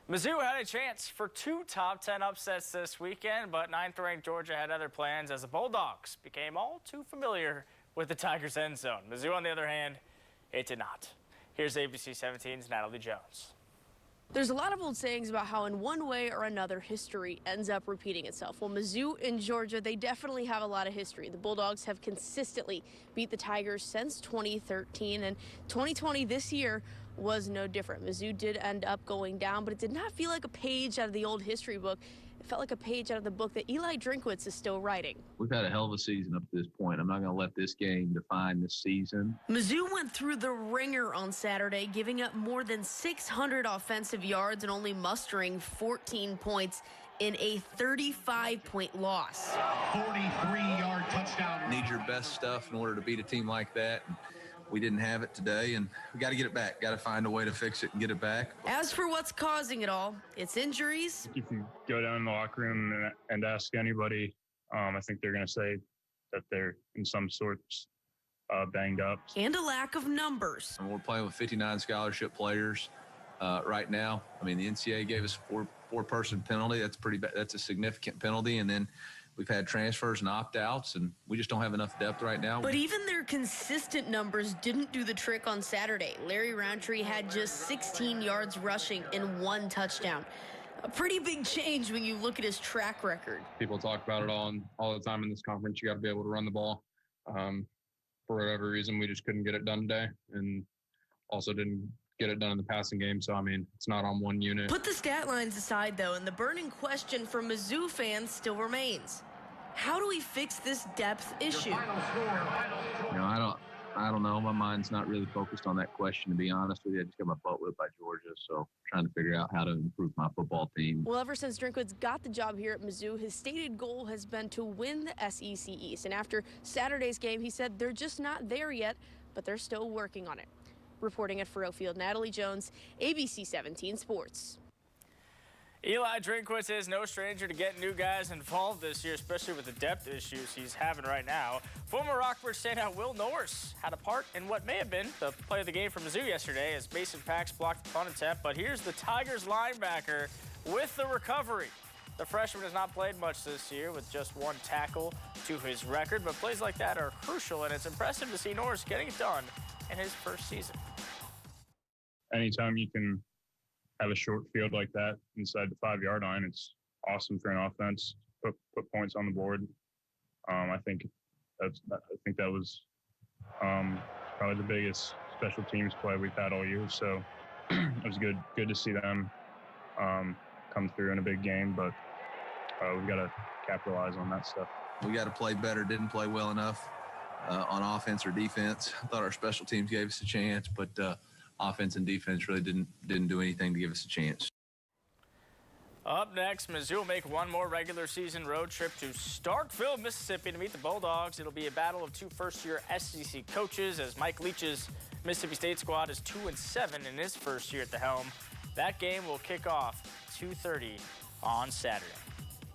Mizzou had a chance for 2 top 10 upsets this weekend, but 9th-ranked Georgia had other plans as the Bulldogs became all too familiar with the Tigers' end zone. Mizzou, on the other hand, it did not. Here's ABC 17's Natalie Jones. There's a lot of old sayings about how in one way or another history ends up repeating itself. Well, Mizzou in Georgia, they definitely have a lot of history. The Bulldogs have consistently beat the Tigers since 2013, and 2020 this year was no different. Mizzou did end up going down, but it did not feel like a page out of the old history book. It felt like a page out of the book that Eli Drinkwitz is still writing. We've had a hell of a season up to this point. I'm not going to let this game define this season. Mizzou went through the ringer on Saturday, giving up more than 600 offensive yards and only mustering 14 points in a 35-point loss. 43-yard touchdown. Need your best stuff in order to beat a team like that. We didn't have it today, and we got to get it back. Got to find a way to fix it and get it back. As for what's causing it all, it's injuries. If you go down in the locker room and ask anybody, I think they're going to say that they're in some sorts banged up. And a lack of numbers. And we're playing with 59 scholarship players right now. I mean, the NCAA gave us four-person penalty. That's pretty bad. That's a significant penalty. And then we've had transfers and opt-outs, and we just don't have enough depth right now. But even their consistent numbers didn't do the trick on Saturday. Larry Roundtree had just 16 yards rushing and 1 touchdown. A pretty big change when you look at his track record. People talk about it all the time in this conference. You got to be able to run the ball. For whatever reason, we just couldn't get it done today, and also didn't get it done in the passing game. So, I mean, it's not on one unit. Put the stat lines aside, though, and the burning question for Mizzou fans still remains. How do we fix this depth issue? I don't know. My mind's not really focused on that question, to be honest with you. I just got my butt whipped by Georgia, so trying to figure out how to improve my football team. Well, ever since Drinkwitz got the job here at Mizzou, his stated goal has been to win the SEC East. And after Saturday's game, he said they're just not there yet, but they're still working on it. Reporting at Faurot Field, Natalie Jones, ABC 17 Sports. Eli Drinkwitz is no stranger to getting new guys involved this year, especially with the depth issues he's having right now. Former Rockford standout Will Norris had a part in what may have been the play of the game for Mizzou yesterday as Mason Pax blocked the punt attempt. But here's the Tigers linebacker with the recovery. The freshman has not played much this year with just 1 tackle to his record, but plays like that are crucial, and it's impressive to see Norris getting it done in his first season. Anytime you can have a short field like that inside the 5-yard line, it's awesome for an offense. Put points on the board. I think that was probably the biggest special teams play we've had all year. So it was good to see them come through in a big game, but we've got to capitalize on that stuff. We got to play better. Didn't play well enough on offense or defense. I thought our special teams gave us a chance, but offense and defense really didn't do anything to give us a chance. Up next, Mizzou will make one more regular season road trip to Starkville, Mississippi to meet the Bulldogs. It'll be a battle of 2 first-year SEC coaches as Mike Leach's Mississippi State squad is 2-7 in his first year at the helm. That game will kick off 2:30 on Saturday.